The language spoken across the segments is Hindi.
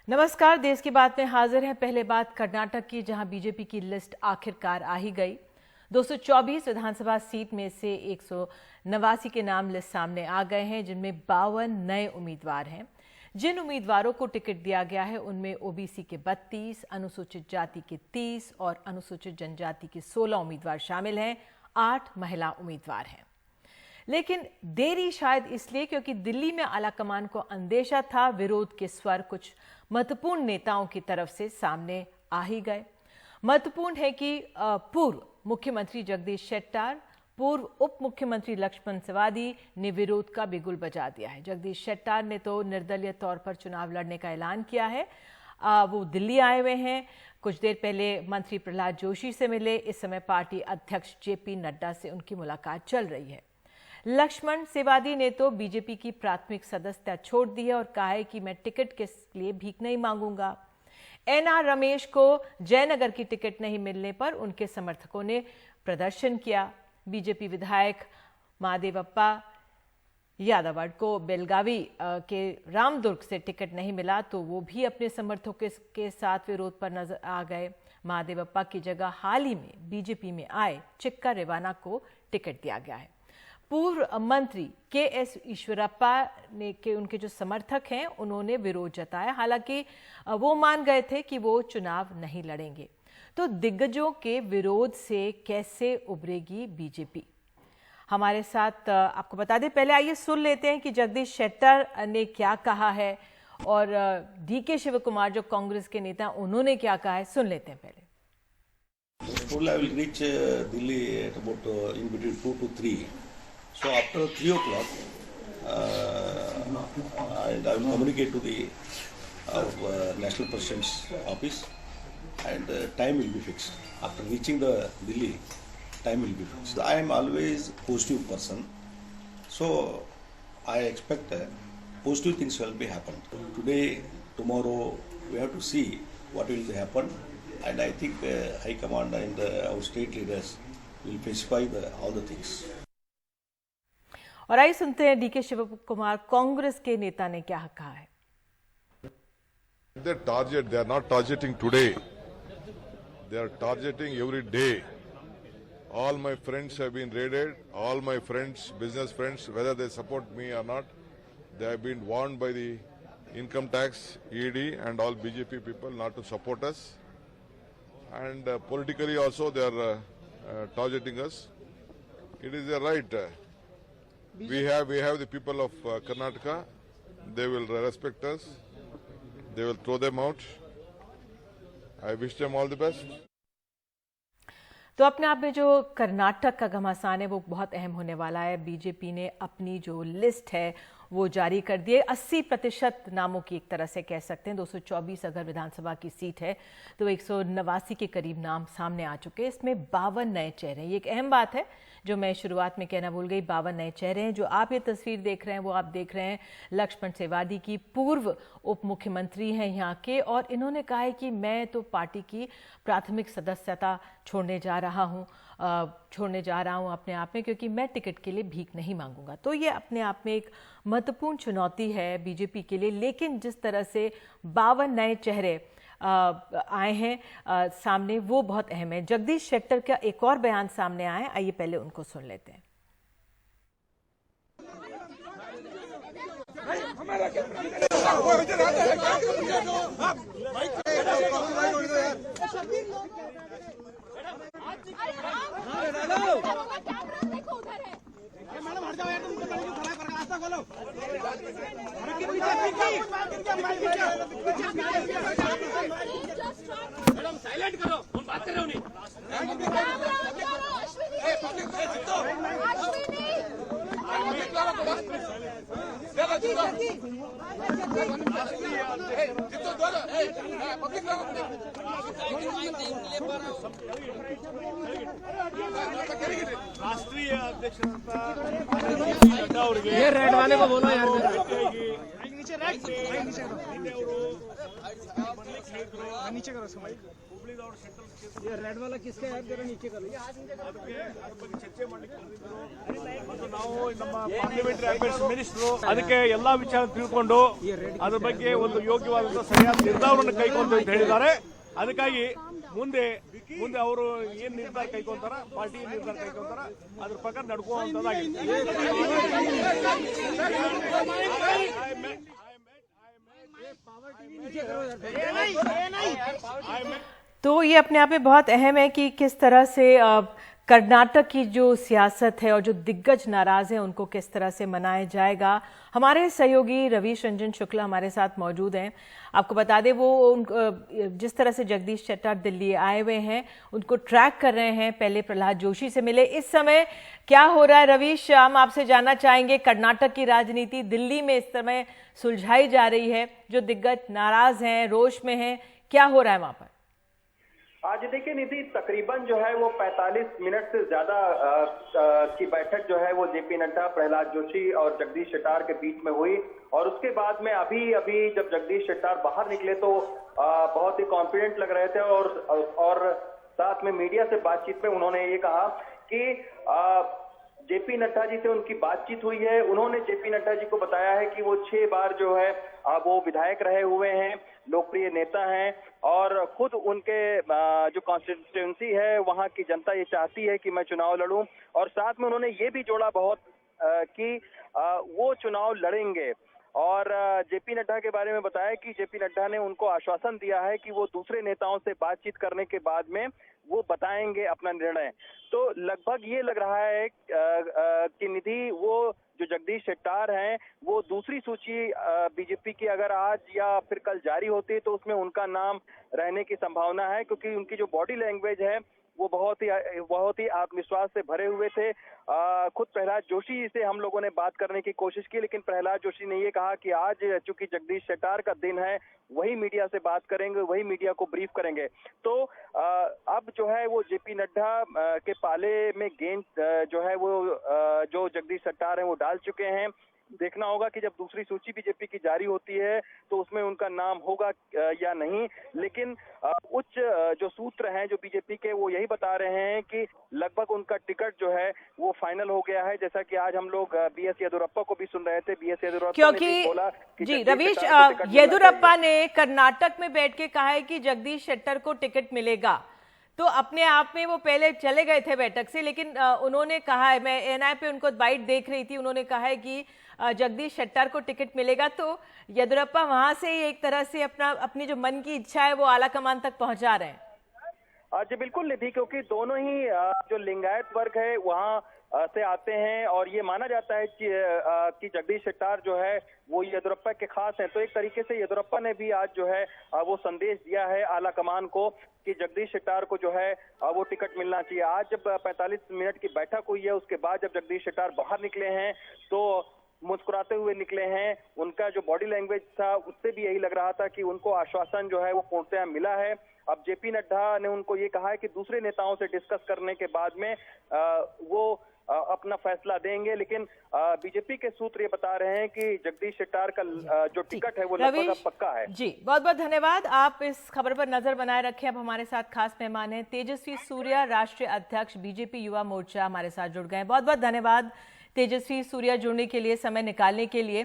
नमस्कार, देश की बात में हाजिर है। पहले बात कर्नाटक की, जहां बीजेपी की लिस्ट आखिरकार आ ही गई। 224 विधानसभा सीट में से 189 के नाम लिस्ट सामने आ गए हैं, जिनमें 52 नए उम्मीदवार हैं। जिन उम्मीदवारों को टिकट दिया गया है उनमें ओबीसी के 32, अनुसूचित जाति के 30 और अनुसूचित जनजाति के 16 उम्मीदवार शामिल हैं। 8 महिला उम्मीदवार हैं। लेकिन देरी शायद इसलिए क्योंकि दिल्ली में आलाकमान को अंदेशा था, विरोध के स्वर कुछ महत्वपूर्ण नेताओं की तरफ से सामने आ ही गए। महत्वपूर्ण है कि पूर्व मुख्यमंत्री जगदीश शेट्टर, पूर्व उप मुख्यमंत्री लक्ष्मण सवदी ने विरोध का बिगुल बजा दिया है। जगदीश शेट्टर ने तो निर्दलीय तौर पर चुनाव लड़ने का ऐलान किया है। वो दिल्ली आए हुए हैं। कुछ देर पहले मंत्री प्रहलाद जोशी से मिले। इस समय पार्टी अध्यक्ष जेपी नड्डा से उनकी मुलाकात चल रही है। लक्ष्मण सवदी ने तो बीजेपी की प्राथमिक सदस्यता छोड़ दी है और कहा है कि मैं टिकट के लिए भीख नहीं मांगूंगा। एनआर रमेश को जयनगर की टिकट नहीं मिलने पर उनके समर्थकों ने प्रदर्शन किया। बीजेपी विधायक महादेवप्पा यादव को बेलगावी के रामदुर्ग से टिकट नहीं मिला तो वो भी अपने समर्थकों के साथ विरोध पर नजर आ गए। महादेवप्पा की जगह हाल ही में बीजेपी में आए चिक्का रेवाना को टिकट दिया गया है। पूर्व मंत्री के.एस. ईश्वरप्पा ने के उनके जो समर्थक हैं उन्होंने विरोध जताया। हालांकि वो मान गए थे कि वो चुनाव नहीं लड़ेंगे। तो दिग्गजों के विरोध से कैसे उभरेगी बीजेपी? हमारे साथ आपको बता दें, पहले आइए सुन लेते हैं कि जगदीश शेट्टर ने क्या कहा है और डीके शिवकुमार जो कांग्रेस के नेता उन्होंने क्या कहा है। सुन लेते हैं पहले। I will reach Delhi at about in between 2 to 3. So after 3 o'clock, and I will communicate to the National President's office, and time will be fixed. After reaching the Delhi, time will be fixed. I am always positive person, so I expect positive things will be happen. Today, tomorrow, we have to see what will happen, and I think High Command and our state leaders will specify all the things. और आइए सुनते हैं डीके शिवकुमार कांग्रेस के नेता ने क्या कहा है। They are not targeting today. They are targeting every day. All my friends have been raided. All my friends, business friends, whether they support me or not, they have been warned by the income tax, ED, and all BJP people not to support us. And politically also they are targeting us. It is their right. We have the people of Karnataka. They will respect us. They will throw them out. I wish them all the best. तो अपने आप में जो कर्नाटक का घमासान है वो बहुत अहम होने वाला है। बीजेपी ने अपनी जो लिस्ट है वो जारी कर दी है। 80% नामों की एक तरह से कह सकते हैं। 224 अगर विधानसभा की सीट है तो 189 के करीब नाम सामने आ चुके हैं। इसमें 52 नए चेहरे हैं। ये एक अहम बात है जो मैं शुरुआत में कहना भूल गई। 52 नए चेहरे हैं। जो आप ये तस्वीर देख रहे हैं वो आप देख रहे हैं लक्ष्मण सवदी की, पूर्व उप मुख्यमंत्री हैं यहाँ के, और इन्होंने कहा है कि मैं तो पार्टी की प्राथमिक सदस्यता छोड़ने जा रहा हूँ अपने आप में, क्योंकि मैं टिकट के लिए भीख नहीं मांगूंगा। तो ये अपने आप में एक महत्वपूर्ण चुनौती है बीजेपी के लिए। लेकिन जिस तरह से 52 नए चेहरे आए हैं सामने, वो बहुत अहम है। जगदीश शेट्टर का एक और बयान सामने आया है, आइए पहले उनको सुन लेते हैं। मैडम हट जाओ यार, तुम रास्ता खोलो। मैडम साइलेंट करो, हम बात कर रहे हो नहीं। राष्ट्रीय अध्यक्ष ये रेड वाले को बोलो यार। नीचे करो उसको माइक ये रेड वाला किसका है जरा नीचे करो ನಾವು ನಮ್ಮ ಪಾರ್ಲಿಮೆಂಟರಿ ಅಫೇರ್ಸ್ ಮಿನಿಸ್ಟರ್ ಅದಕ್ಕೆ ಎಲ್ಲಾ ವಿಚಾರ ತಿಳ್ಕೊಂಡು ಅದರ ಬಗ್ಗೆ ಒಂದು ಯೋಗ್ಯವಾದಂತ ಸರಿಯಾದ ನಿರ್ಧಾರವನ್ನು ಕೈಗೊಂಡು ಅಂತ ಹೇಳಿದ್ದಾರೆ ಅದಕ್ಕಾಗಿ ಮುಂದೆ ಅವರು ಏನ್ ನಿರ್ಧಾರ ಕೈಗೊಂತಾರ ಪಾರ್ಟಿ ನಿರ್ಧಾರ ಕೈಗೊಂತಾರ ಅದ್ರ ಪ್ರಕಾರ ನಡ್ಕೊಳ್ಳುವಂತದ್ದಾಗಿದೆ तो ये अपने आप में बहुत अहम है कि किस तरह से कर्नाटक की जो सियासत है और जो दिग्गज नाराज हैं उनको किस तरह से मनाया जाएगा। हमारे सहयोगी रवीश रंजन शुक्ला हमारे साथ मौजूद हैं। आपको बता दें वो जिस तरह से जगदीश शेट्टर दिल्ली आए हुए हैं उनको ट्रैक कर रहे हैं। पहले प्रहलाद जोशी से मिले। इस समय क्या हो रहा है रवीश, हम आपसे जानना चाहेंगे। कर्नाटक की राजनीति दिल्ली में इस समय सुलझाई जा रही है, जो दिग्गज नाराज हैं, रोष में हैं, क्या हो रहा है वहां पर? आज देखिए निधि, तकरीबन जो है वो 45 मिनट से ज्यादा की बैठक जो है वो जेपी नड्डा, प्रहलाद जोशी और जगदीश शेट्टर के बीच में हुई। और उसके बाद में अभी जब जगदीश शेट्टर बाहर निकले तो बहुत ही कॉन्फिडेंट लग रहे थे और साथ में मीडिया से बातचीत में उन्होंने ये कहा कि जेपी नड्डा जी से उनकी बातचीत हुई है। उन्होंने जेपी नड्डा जी को बताया है कि वो 6 बार जो है वो विधायक रहे हुए हैं, लोकप्रिय नेता हैं और खुद उनके जो कॉन्स्टिट्यूएंसी है वहां की जनता ये चाहती है कि मैं चुनाव लड़ूं। और साथ में उन्होंने ये भी जोड़ा बहुत कि वो चुनाव लड़ेंगे। और जेपी नड्डा के बारे में बताया कि जेपी नड्डा ने उनको आश्वासन दिया है कि वो दूसरे नेताओं से बातचीत करने के बाद में वो बताएंगे अपना निर्णय। तो लगभग ये लग रहा है कि निधि वो जो जगदीश शेट्टर हैं वो दूसरी सूची बीजेपी की अगर आज या फिर कल जारी होती है तो उसमें उनका नाम रहने की संभावना है, क्योंकि उनकी जो बॉडी लैंग्वेज है वो बहुत ही आत्मविश्वास से भरे हुए थे। खुद प्रहलाद जोशी से हम लोगों ने बात करने की कोशिश की, लेकिन प्रहलाद जोशी ने ये कहा कि आज चूंकि जगदीश शेट्टर का दिन है वही मीडिया से बात करेंगे, वही मीडिया को ब्रीफ करेंगे। तो अब जो है वो जेपी नड्डा के पाले में गेंद जो है वो जो जगदीश शेट्टर हैं वो डाल चुके हैं। देखना होगा कि जब दूसरी सूची बीजेपी की जारी होती है तो उसमें उनका नाम होगा या नहीं। लेकिन उच्च जो सूत्र हैं जो बीजेपी के वो यही बता रहे हैं कि लगभग उनका टिकट जो है वो फाइनल हो गया है। जैसा कि आज हम लोग बीएस येदियुरप्पा को भी सुन रहे थे। बीएस येदियुरप्पा क्योंकि ने बोला कि जी रवीश, येदियुरप्पा ने कर्नाटक में बैठ के कहा है कि जगदीश शेट्टर को टिकट मिलेगा। तो अपने आप में वो पहले चले गए थे बैठक से, लेकिन उन्होंने कहा है, मैं एनआई पे उनको बाइट देख रही थी, उन्होंने कहा है कि जगदीश शेट्टर को टिकट मिलेगा। तो येदियुरप्पा वहां से एक तरह से अपनी जो मन की इच्छा है वो आला कमान तक पहुंचा रहे हैं। जी बिल्कुल निधि, क्योंकि दोनों ही जो लिंगायत वर्ग है वहाँ से आते हैं और ये माना जाता है कि जगदीश शेट्टर जो है वो येदियुरप्पा के खास हैं। तो एक तरीके से येदियुरप्पा ने भी आज जो है वो संदेश दिया है आला कमान को कि जगदीश शेट्टर को जो है वो टिकट मिलना चाहिए। आज जब 45 मिनट की बैठक हुई है उसके बाद जब जगदीश शेट्टर बाहर निकले हैं तो मुस्कुराते हुए निकले हैं। उनका जो बॉडी लैंग्वेज था उससे भी यही लग रहा था कि उनको आश्वासन जो है वो पूर्णतः मिला है। अब जेपी नड्डा ने उनको ये कहा है कि दूसरे नेताओं से डिस्कस करने के बाद में वो अपना फैसला देंगे। लेकिन बीजेपी के सूत्र ये बता रहे हैं कि जगदीश शेट्टर का जो टिकट है वो लगभग पक्का है। जी बहुत बहुत धन्यवाद, आप इस खबर पर नजर बनाए रखें। अब हमारे साथ खास मेहमान हैं तेजस्वी सूर्या, राष्ट्रीय अध्यक्ष बीजेपी युवा मोर्चा, हमारे साथ जुड़ गए। बहुत बहुत धन्यवाद तेजस्वी सूर्या जुड़ने के लिए, समय निकालने के लिए।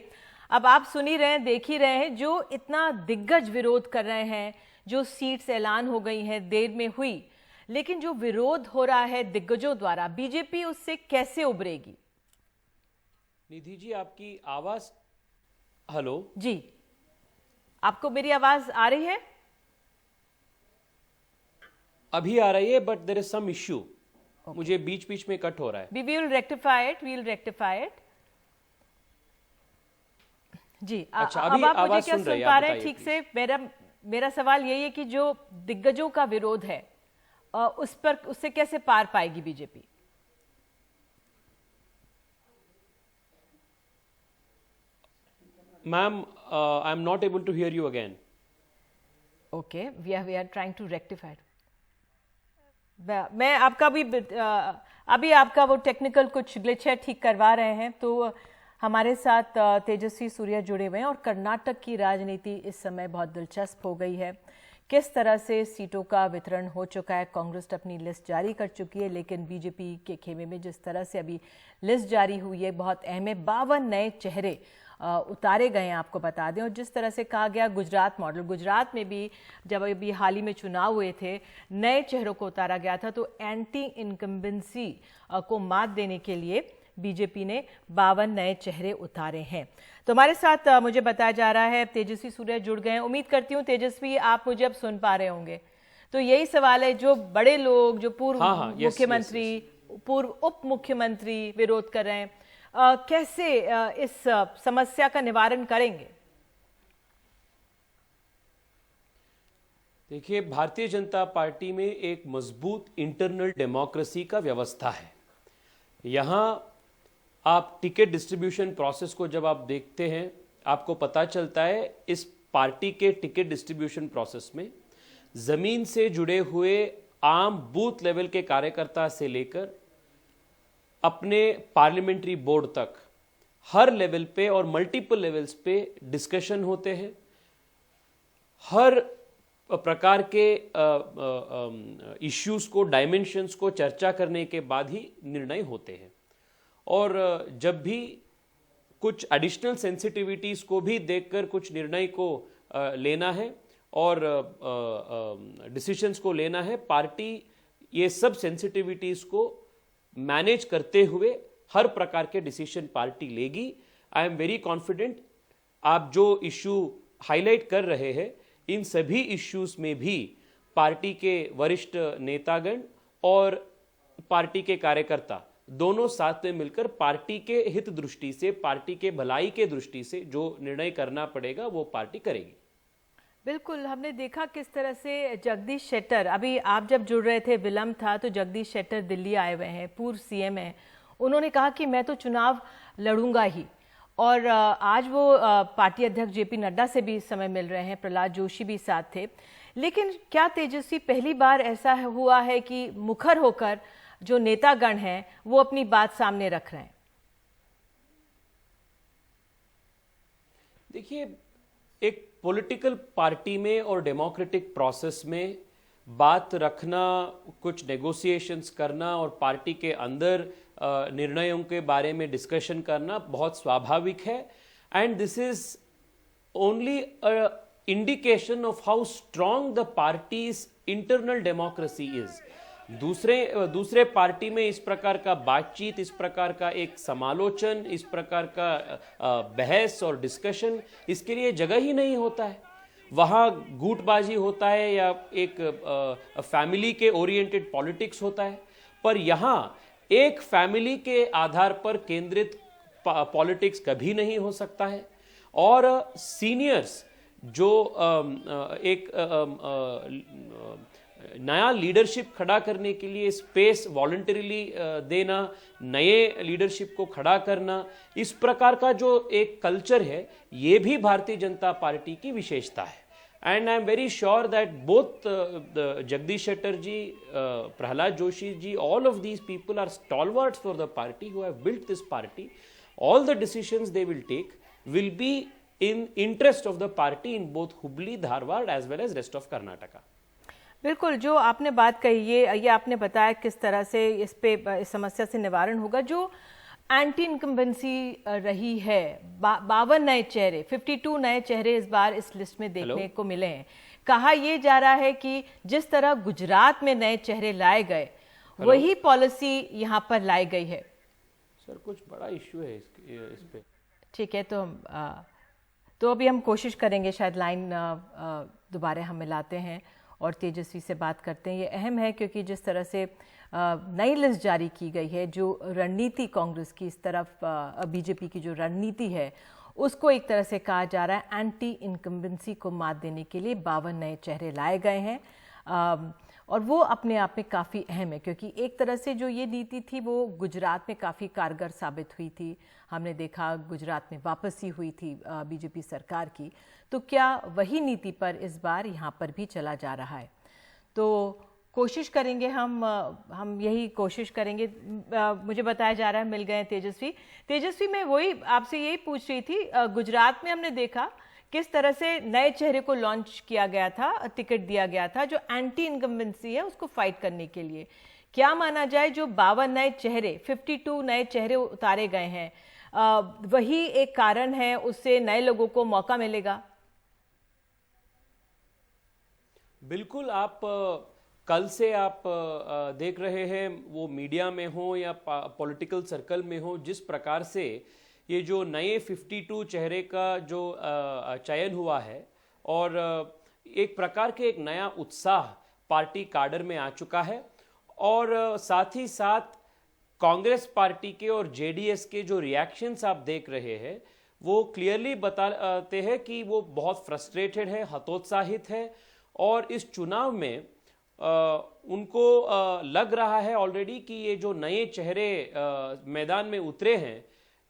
अब आप सुन ही रहे हैं, देख ही रहे हैं, जो इतना दिग्गज विरोध कर रहे हैं, जो सीट्स ऐलान हो गई हैं, देर में हुई, लेकिन जो विरोध हो रहा है दिग्गजों द्वारा, बीजेपी उससे कैसे उबरेगी? निधि जी आपकी आवाज, हेलो जी, आपको मेरी आवाज आ रही है? अभी आ रही है, but there is some issue. मुझे बीच बीच में कट हो रहा है। We will rectify it. जी अच्छा, अब आप मुझे क्या सुन पा रहे हैं ठीक से? मेरा सवाल यही है कि जो दिग्गजों का विरोध है उससे कैसे पार पाएगी BJP? Ma'am, I am not able to hear you again. Okay, we are trying to rectify. मैं आपका भी अभी आपका वो टेक्निकल कुछ ग्लिच है, ठीक करवा रहे हैं। तो हमारे साथ तेजस्वी सूर्या जुड़े हुए हैं और कर्नाटक की राजनीति इस समय बहुत दिलचस्प हो गई है। किस तरह से सीटों का वितरण हो चुका है, कांग्रेस अपनी लिस्ट जारी कर चुकी है, लेकिन बीजेपी के खेमे में जिस तरह से अभी लिस्ट जारी हुई है बहुत अहम है। 52 नए चेहरे उतारे गए हैं, आपको बता दें। और जिस तरह से कहा गया गुजरात मॉडल, गुजरात में भी जब अभी हाल ही में चुनाव हुए थे नए चेहरों को उतारा गया था, तो एंटी इनकम्बेंसी को मात देने के लिए बीजेपी ने 52 नए चेहरे उतारे हैं। तो हमारे साथ मुझे बताया जा रहा है तेजस्वी सूर्या जुड़ गए हैं। उम्मीद करती हूँ तेजस्वी आप मुझे अब सुन पा रहे होंगे। तो यही सवाल है, जो बड़े लोग, जो पूर्व मुख्यमंत्री, पूर्व उप मुख्यमंत्री विरोध कर रहे हैं, कैसे इस समस्या का निवारण करेंगे? देखिए, भारतीय जनता पार्टी में एक मजबूत इंटरनल डेमोक्रेसी का व्यवस्था है। यहाँ आप टिकट डिस्ट्रीब्यूशन प्रोसेस को जब आप देखते हैं, आपको पता चलता है इस पार्टी के टिकट डिस्ट्रीब्यूशन प्रोसेस में जमीन से जुड़े हुए आम बूथ लेवल के कार्यकर्ता से लेकर अपने पार्लियामेंट्री बोर्ड तक हर लेवल पे और मल्टीपल लेवल्स पे डिस्कशन होते हैं। हर प्रकार के इश्यूज को, डायमेंशंस को चर्चा करने के बाद ही निर्णय होते हैं। और जब भी कुछ एडिशनल सेंसिटिविटीज को भी देखकर कुछ निर्णय को लेना है और डिसीजंस को लेना है, पार्टी ये सब सेंसिटिविटीज को मैनेज करते हुए हर प्रकार के डिसीजन पार्टी लेगी। आई एम वेरी कॉन्फिडेंट। आप जो इश्यू हाईलाइट कर रहे हैं, इन सभी इश्यूज में भी पार्टी के वरिष्ठ नेतागण और पार्टी के कार्यकर्ता दोनों साथ में मिलकर पार्टी के हित दृष्टि से, पार्टी के भलाई के दृष्टि से जो निर्णय करना पड़ेगा वो पार्टी करेगी। बिल्कुल, हमने देखा किस तरह से जगदीश शेट्टर, अभी आप जब जुड़ रहे थे विलम्ब था, तो जगदीश शेट्टर दिल्ली आए हुए हैं, पूर्व सीएम हैं। उन्होंने कहा कि मैं तो चुनाव लड़ूंगा ही। और आज वो पार्टी अध्यक्ष जेपी नड्डा से भी इस समय मिल रहे हैं, प्रहलाद जोशी भी साथ थे। लेकिन क्या तेजस्वी पहली बार ऐसा हुआ है कि मुखर होकर जो नेतागण हैं वो अपनी बात सामने रख रहे हैं? देखिए, एक पॉलिटिकल पार्टी में और डेमोक्रेटिक प्रोसेस में बात रखना, कुछ नेगोशिएशंस करना और पार्टी के अंदर निर्णयों के बारे में डिस्कशन करना बहुत स्वाभाविक है। And this is only a indication of how strong the parties internal democracy is. दूसरे पार्टी में इस प्रकार का बातचीत, इस प्रकार का एक समालोचन, इस प्रकार का बहस और डिस्कशन, इसके लिए जगह ही नहीं होता है। वहाँ गुटबाजी होता है या एक फैमिली के ओरिएंटेड पॉलिटिक्स होता है। पर यहाँ एक फैमिली के आधार पर केंद्रित पॉलिटिक्स कभी नहीं हो सकता है। और सीनियर्स जो एक नया लीडरशिप खड़ा करने के लिए स्पेस वॉलंटरीली देना, नए लीडरशिप को खड़ा करना, इस प्रकार का जो एक कल्चर है, ये भी भारतीय जनता पार्टी की विशेषता है। And I am very sure that both Jagdish Shettar ji, Prahlad Joshi ji, all of these people are stalwarts for the party who have built this party. All the decisions they will take will be in interest of the party in both Hubli, Dharwad as well as rest of Karnataka. बिल्कुल, जो आपने बात कही ये आपने बताया किस तरह से इस समस्या से निवारण होगा। जो एंटी इनकम्बेंसी रही है, 52 नए चेहरे, 52 नए चेहरे इस बार इस लिस्ट में देखने को मिले हैं। कहा यह जा रहा है कि जिस तरह गुजरात में नए चेहरे लाए गए, वही पॉलिसी यहाँ पर लाई गई है। सर, कुछ बड़ा इश्यू है इस पे। ठीक है, तो अभी हम कोशिश करेंगे, शायद लाइन दोबारा हम मिलाते हैं और तेजस्वी से बात करते हैं। ये अहम है क्योंकि जिस तरह से नई लिस्ट जारी की गई है, जो रणनीति कांग्रेस की इस तरफ, बीजेपी की जो रणनीति है, उसको एक तरह से कहा जा रहा है एंटी इनकम्बेंसी को मात देने के लिए 52 नए चेहरे लाए गए हैं। और वो अपने आप में काफ़ी अहम है क्योंकि एक तरह से जो ये नीति थी वो गुजरात में काफ़ी कारगर साबित हुई थी। हमने देखा गुजरात में वापसी हुई थी बीजेपी सरकार की। तो क्या वही नीति पर इस बार यहाँ पर भी चला जा रहा है? तो कोशिश करेंगे हम यही कोशिश करेंगे। मुझे बताया जा रहा है मिल गए तेजस्वी। मैं वही आपसे यही पूछ रही थी, गुजरात में हमने देखा किस तरह से नए चेहरे को लॉन्च किया गया था, टिकट दिया गया था जो एंटी इनकम्बेंसी है उसको फाइट करने के लिए। क्या माना जाए जो 52 नए चेहरे, 52 नए चेहरे उतारे गए हैं, वही एक कारण है, उससे नए लोगों को मौका मिलेगा? बिल्कुल। आप कल से आप देख रहे हैं, वो मीडिया में हो या पॉलिटिकल सर्कल में हो, जिस प्रकार से ये जो नए 52 चेहरे का जो चयन हुआ है और एक प्रकार के एक नया उत्साह पार्टी काडर में आ चुका है। और साथ ही साथ कांग्रेस पार्टी के और जेडीएस के जो रिएक्शंस आप देख रहे हैं वो क्लियरली बताते हैं कि वो बहुत फ्रस्ट्रेटेड है, हतोत्साहित है और इस चुनाव में उनको लग रहा है ऑलरेडी कि ये जो नए चेहरे मैदान में उतरे हैं,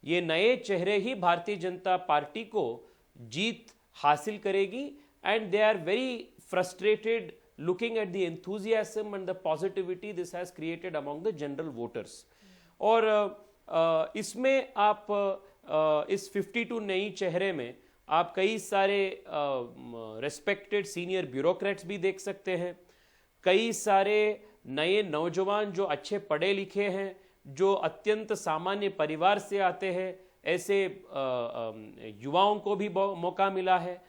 ये नए चेहरे ही भारतीय जनता पार्टी को जीत हासिल करेगी। And they are very frustrated looking at the enthusiasm and the positivity this has created among the general voters. और इसमें आप इस 52 नई चेहरे में आप कई सारे रेस्पेक्टेड सीनियर ब्यूरोक्रेट्स भी देख सकते हैं, कई सारे नए नौजवान जो अच्छे पढ़े लिखे हैं, जो अत्यंत सामान्य परिवार से आते हैं, ऐसे युवाओं को भी मौका मिला है,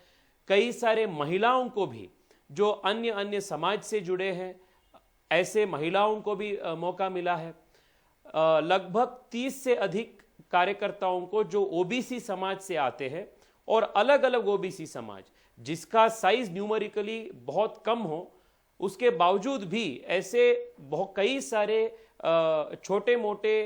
कई सारे महिलाओं को भी जो अन्य समाज से जुड़े हैं, ऐसे महिलाओं को भी मौका मिला है। लगभग 30 से अधिक कार्यकर्ताओं को जो ओबीसी समाज से आते हैं और अलग अलग ओबीसी समाज जिसका साइज न्यूमेरिकली बहुत कम हो, उसके बावजूद भी ऐसे बहुत कई सारे छोटे मोटे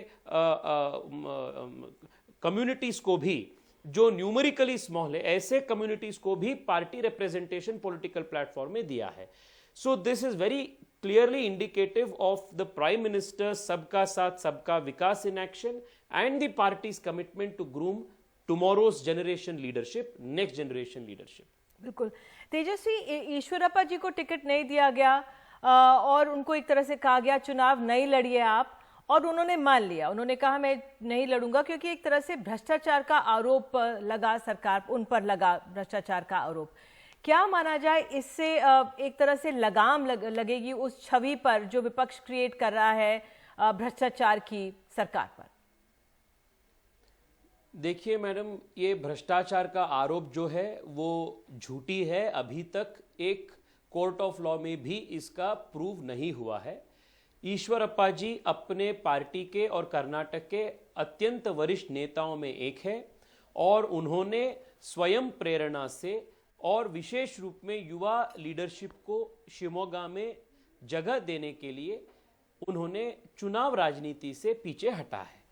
कम्युनिटीज को भी जो न्यूमेरिकली स्मॉल है, ऐसे कम्युनिटीज को भी पार्टी रिप्रेजेंटेशन पॉलिटिकल प्लेटफॉर्म में दिया है। So this is very clearly indicative of the prime minister सबका साथ सबका विकास in action and the party's commitment to groom tomorrow's generation leadership, next generation leadership. बिल्कुल। तेजस्वी, ईश्वरप्पा जी को टिकट नहीं दिया गया और उनको एक तरह से कहा गया चुनाव नहीं लड़िए आप, और उन्होंने मान लिया। उन्होंने कहा मैं नहीं लड़ूंगा क्योंकि एक तरह से भ्रष्टाचार का आरोप लगा, सरकार उन पर लगा भ्रष्टाचार का आरोप। क्या माना जाए इससे एक तरह से लगाम लगेगी उस छवि पर जो विपक्ष क्रिएट कर रहा है भ्रष्टाचार की सरकार पर? देखिए मैडम, ये भ्रष्टाचार का आरोप जो है वो झूठी है। अभी तक एक कोर्ट ऑफ लॉ में भी इसका प्रूव नहीं हुआ है। ईश्वरप्पा जी अपने पार्टी के और कर्नाटक के अत्यंत वरिष्ठ नेताओं में एक है और उन्होंने स्वयं प्रेरणा से और विशेष रूप में युवा लीडरशिप को शिवमोगा में जगह देने के लिए उन्होंने चुनाव राजनीति से पीछे हटा है।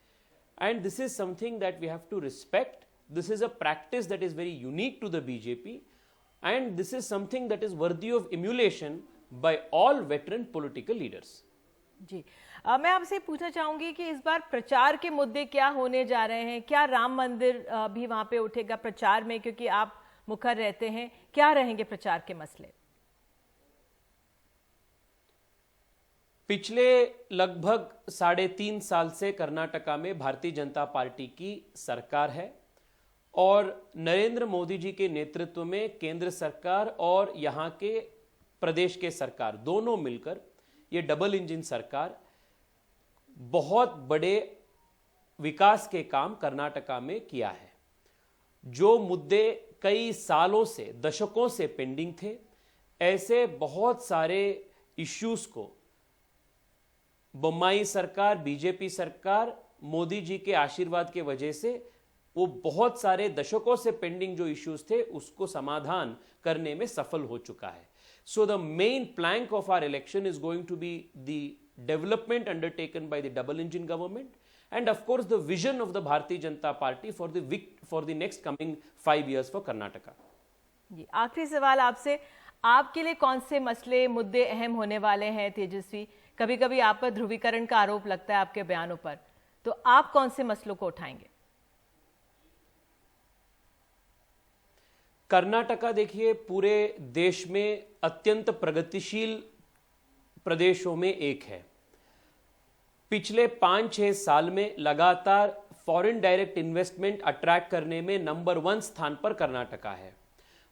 And this is something that we have to respect. This is a practice that is very unique to the BJP and this is something that is worthy of emulation by all veteran political leaders. जी, मैं आपसे पूछना चाहूंगी कि इस बार प्रचार के मुद्दे क्या होने जा रहे हैं? क्या राम मंदिर भी वहां पे उठेगा प्रचार में, क्योंकि आप मुखर रहते हैं? क्या रहेंगे प्रचार के मसले? पिछले लगभग 3.5 साल से कर्नाटका में भारतीय जनता पार्टी की सरकार है और नरेंद्र मोदी जी के नेतृत्व में केंद्र सरकार और यहां के प्रदेश के सरकार दोनों मिलकर ये डबल इंजन सरकार बहुत बड़े विकास के काम कर्नाटका में किया है। जो मुद्दे कई सालों से, दशकों से पेंडिंग थे, ऐसे बहुत सारे इश्यूज को बोम्माई सरकार, बीजेपी सरकार, मोदी जी के आशीर्वाद के वजह से वो बहुत सारे दशकों से पेंडिंग जो इश्यूज थे उसको समाधान करने में सफल हो चुका है। So the main plank of our election is going to be the development undertaken by the double engine government and of course the vision of the Bharatiya Janata Party for the next coming 5 years for Karnataka. जी, आखिरी सवाल आपसे, आपके लिए कौन से मसले मुद्दे अहम होने वाले हैं तेजस्वी? कभी कभी आप पर ध्रुवीकरण का आरोप लगता है आपके बयानों पर, तो आप कौन से मसलों को उठाएंगे? कर्नाटका देखिए पूरे देश में अत्यंत प्रगतिशील प्रदेशों में एक है। पिछले 5-6 साल में लगातार फॉरेन डायरेक्ट इन्वेस्टमेंट अट्रैक्ट करने में नंबर 1 स्थान पर कर्नाटका है।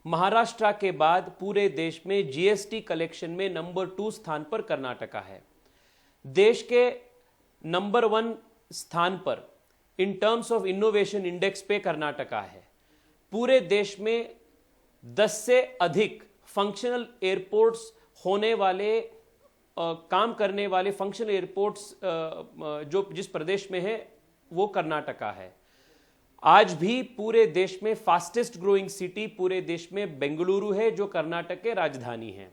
महाराष्ट्र के बाद पूरे देश में जीएसटी कलेक्शन में नंबर 2 स्थान पर कर्नाटका है। देश के नंबर 1 स्थान पर in terms of innovation index पे कर्नाटका है। पूरे देश में 10 से अधिक फंक्शनल एयरपोर्ट्स होने वाले काम करने वाले फंक्शनल एयरपोर्ट्स जो जिस प्रदेश में है वो कर्नाटका है। आज भी पूरे देश में फास्टेस्ट ग्रोइंग सिटी पूरे देश में बेंगलुरु है जो कर्नाटक के राजधानी है।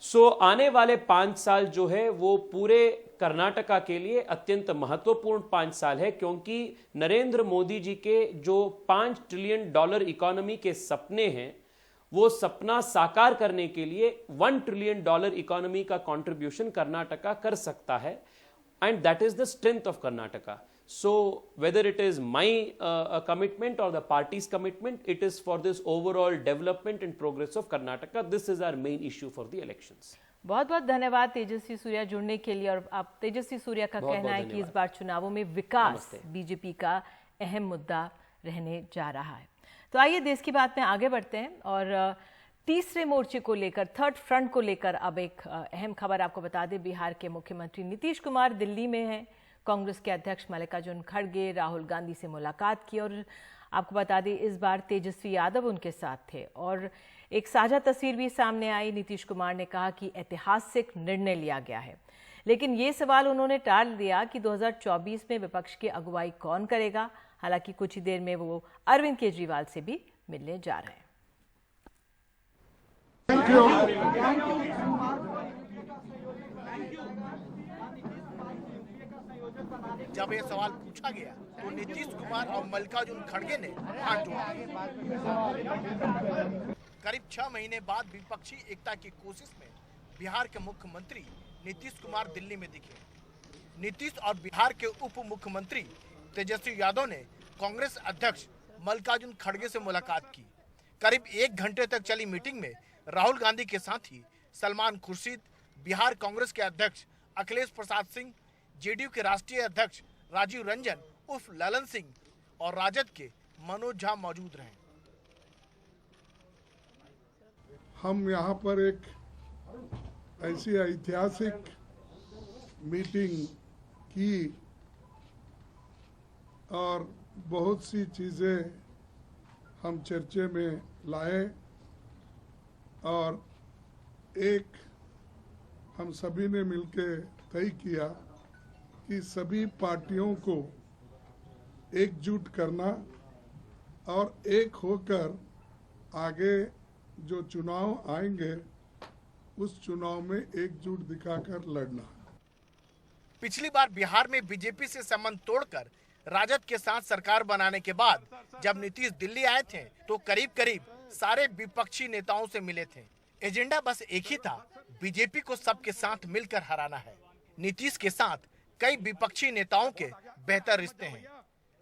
सो आने वाले 5 साल जो है वो पूरे कर्नाटका के लिए अत्यंत महत्वपूर्ण 5 साल है, क्योंकि नरेंद्र मोदी जी के जो $5 ट्रिलियन इकोनॉमी के सपने हैं वो सपना साकार करने के लिए $1 ट्रिलियन इकोनॉमी का कंट्रीब्यूशन कर्नाटका कर सकता है, and that is the strength of Karnataka. So whether it is my commitment or the party's commitment, it is for this overall development and progress of Karnataka. This is our main issue for the elections. बहुत बहुत धन्यवाद तेजस्वी सूर्या जुड़ने के लिए। और आप तेजस्वी सूर्या का कहना है कि इस बार चुनावों में विकास बीजेपी का अहम मुद्दा रहने जा रहा है। तो आइए देश की बात में आगे बढ़ते हैं और तीसरे मोर्चे को लेकर, थर्ड फ्रंट को लेकर अब एक अहम खबर आपको बता दें। बिहार के मुख्यमंत्री नीतीश कुमार दिल्ली में हैं। कांग्रेस के अध्यक्ष मल्लिकार्जुन खड़गे राहुल गांधी से मुलाकात की और आपको बता दें इस बार तेजस्वी यादव उनके साथ थे और एक साझा तस्वीर भी सामने आई। नीतीश कुमार ने कहा कि ऐतिहासिक निर्णय लिया गया है, लेकिन ये सवाल उन्होंने टाल दिया कि 2024 में विपक्ष की अगुवाई कौन करेगा। हालांकि कुछ ही देर में वो अरविंद केजरीवाल से भी मिलने जा रहे हैं। जब ये सवाल पूछा गया तो नीतीश कुमार और मल्लिकार्जुन खड़गे ने हाथ जोड़ा। करीब 6 महीने बाद विपक्षी एकता की कोशिश में बिहार के मुख्यमंत्री नीतीश कुमार दिल्ली में दिखे। नीतीश और बिहार के उप मुख्यमंत्री तेजस्वी यादव ने कांग्रेस अध्यक्ष मल्लिकार्जुन खड़गे से मुलाकात की। करीब 1 घंटे तक चली मीटिंग में राहुल गांधी के साथ ही सलमान खुर्शीद, बिहार कांग्रेस के अध्यक्ष अखिलेश प्रसाद सिंह, जेडीयू के राष्ट्रीय अध्यक्ष राजीव रंजन उर्फ ललन सिंह और राजद के मनोज झा मौजूद रहे। हम यहाँ पर एक ऐसी ऐतिहासिक मीटिंग की और बहुत सी चीज़ें हम चर्चे में लाए और एक हम सभी ने मिलकर तय किया कि सभी पार्टियों को एकजुट करना और एक होकर आगे जो चुनाव आएंगे उस चुनाव में एकजुट दिखाकर लड़ना। पिछली बार बिहार में बीजेपी से संबंध तोड़कर राजद के साथ सरकार बनाने के बाद जब नीतीश दिल्ली आए थे तो करीब करीब सारे विपक्षी नेताओं से मिले थे। एजेंडा बस एक ही था, बीजेपी को सबके साथ मिलकर हराना है। नीतीश के साथ कई विपक्षी नेताओं के बेहतर रिश्ते हैं,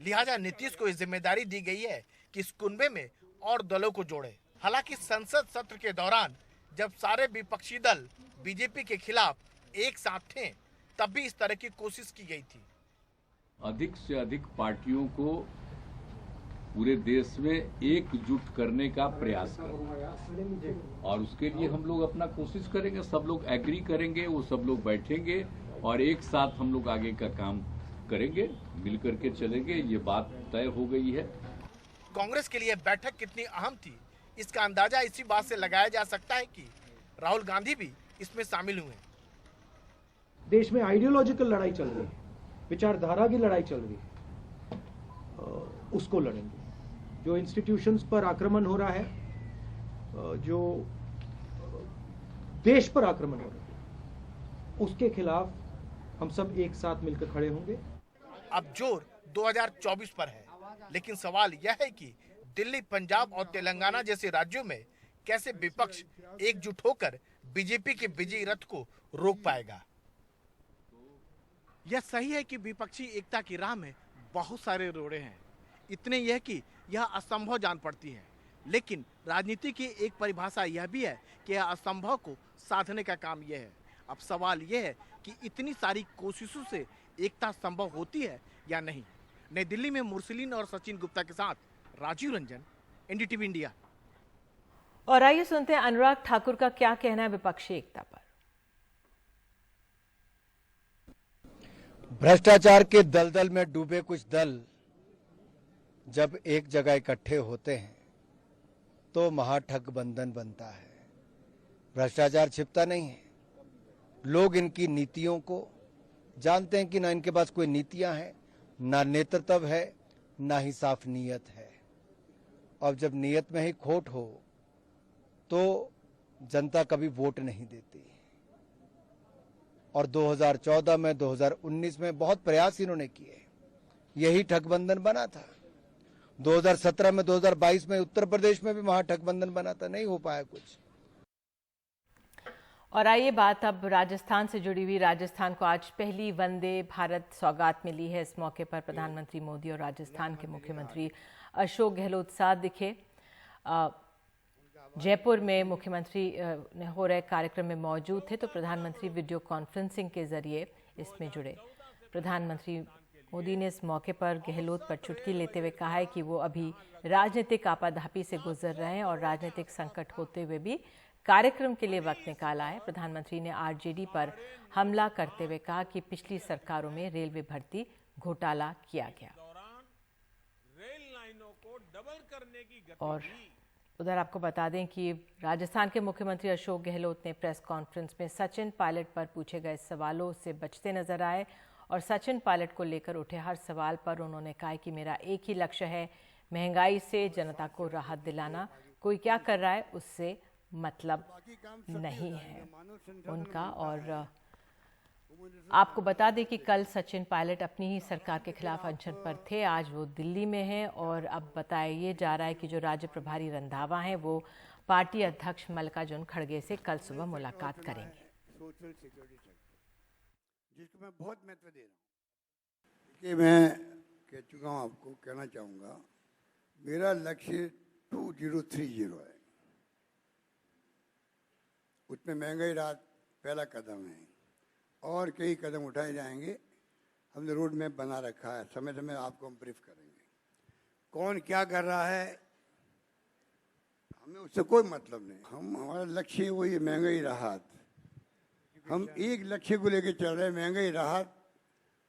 लिहाजा नीतीश को इस जिम्मेदारी दी गई है कि इस कुनबे में और दलों को जोड़े। हालांकि संसद सत्र के दौरान जब सारे विपक्षी दल बीजेपी के खिलाफ एक साथ थे तब भी इस तरह की कोशिश की गई थी। अधिक से अधिक पार्टियों को पूरे देश में एकजुट करने का प्रयास करें और उसके लिए हम लोग अपना कोशिश करेंगे। सब लोग एग्री करेंगे, वो सब लोग बैठेंगे और एक साथ हम लोग आगे का काम करेंगे, मिलकर के चलेंगे। ये बात तय हो गई है। कांग्रेस के लिए बैठक कितनी अहम थी इसका अंदाजा इसी बात से लगाया जा सकता है कि राहुल गांधी भी इसमें शामिल हुए। देश में आइडियोलॉजिकल लड़ाई चल रही है, विचारधारा की लड़ाई चल रही है, उसको लड़ेंगे। जो इंस्टीट्यूशंस पर आक्रमण हो रहा है, जो देश पर आक्रमण हो रहा है, उसके खिलाफ हम सब एक साथ मिलकर खड़े होंगे। अब जोर 2024 पर है, लेकिन सवाल यह है कि दिल्ली, पंजाब और तेलंगाना जैसे राज्यों में कैसे विपक्ष एकजुट होकर बीजेपी के विजयी रथ को रोक पाएगा। यह सही है कि विपक्षी एकता की राह में बहुत सारे रोड़े हैं, इतने यह कि यह असंभव जान पड़ती है। लेकिन राजनीति की एक परिभाषा यह भी है कि यह असंभव को साधने का काम यह है। अब सवाल यह है कि इतनी सारी कोशिशों से एकता संभव होती है या नहीं। नई दिल्ली में मुरसलीन और सचिन गुप्ता के साथ राजीव रंजन, एनडीटीवी इंडिया। और आइए सुनते हैं अनुराग ठाकुर का क्या कहना है विपक्षी एकता पर। भ्रष्टाचार के दलदल में डूबे कुछ दल जब एक जगह इकट्ठे होते हैं तो महाठगबंधन बनता है। भ्रष्टाचार छिपता नहीं है, लोग इनकी नीतियों को जानते हैं कि ना इनके पास कोई नीतियां हैं, ना नेतृत्व है, ना ही साफ नीयत है। और जब नीयत में ही खोट हो तो जनता कभी वोट नहीं देती। और 2014 में 2019 में बहुत प्रयास इन्होंने किए, यही ठगबंधन बना था। 2017 में 2022 में उत्तर प्रदेश में भी महाठगबंधन बना था, नहीं हो पाया कुछ। और आइए बात अब राजस्थान से जुड़ी हुई। राजस्थान को आज पहली वंदे भारत सौगात मिली है। इस मौके पर प्रधानमंत्री मोदी और राजस्थान के मुख्यमंत्री अशोक गहलोत साथ दिखे। जयपुर में मुख्यमंत्री हो रहे कार्यक्रम में मौजूद थे तो प्रधानमंत्री वीडियो कॉन्फ्रेंसिंग के जरिए इसमें जुड़े। प्रधानमंत्री मोदी ने इस मौके पर गहलोत पर चुटकी लेते हुए कहा है कि वो अभी राजनीतिक आपाधापी से गुजर रहे हैं और राजनीतिक संकट होते हुए भी कार्यक्रम के लिए वक्त निकाला है। प्रधानमंत्री ने आरजेडी पर हमला करते हुए कहा कि पिछली सरकारों में रेलवे भर्ती घोटाला किया गया। और उधर आपको बता दें कि राजस्थान के मुख्यमंत्री अशोक गहलोत ने प्रेस कॉन्फ्रेंस में सचिन पायलट पर पूछे गए सवालों से बचते नजर आए और सचिन पायलट को लेकर उठे हर सवाल पर उन्होंने कहा कि मेरा एक ही लक्ष्य है, महंगाई से जनता को राहत दिलाना। कोई क्या कर रहा है उससे मतलब नहीं है उनका। और आपको बता दें कि कल सचिन पायलट अपनी ही सरकार के खिलाफ अनशन पर थे, आज वो दिल्ली में हैं। और अब बताया जा रहा है कि जो राज्य प्रभारी रंधावा हैं वो पार्टी अध्यक्ष मल्लिकार्जुन खड़गे से कल सुबह मुलाकात करेंगे। सोशल सिक्योरिटी जिसको मैं बहुत महत्व दे रहा हूँ कि मैं कह चुका हूँ, आपको कहना चाहूँगा मेरा लक्ष्य 2030 है। उसमें महंगाई राहत पहला कदम है और कई कदम उठाए जाएंगे। हमने रोड मैप बना रखा है, समय समय आपको हम ब्रीफ करेंगे कौन क्या कर रहा है, हमें उससे कोई मतलब नहीं। हमारा लक्ष्य वही है, महंगाई राहत। हम एक लक्ष्य को लेकर चल रहे हैं, महंगाई राहत।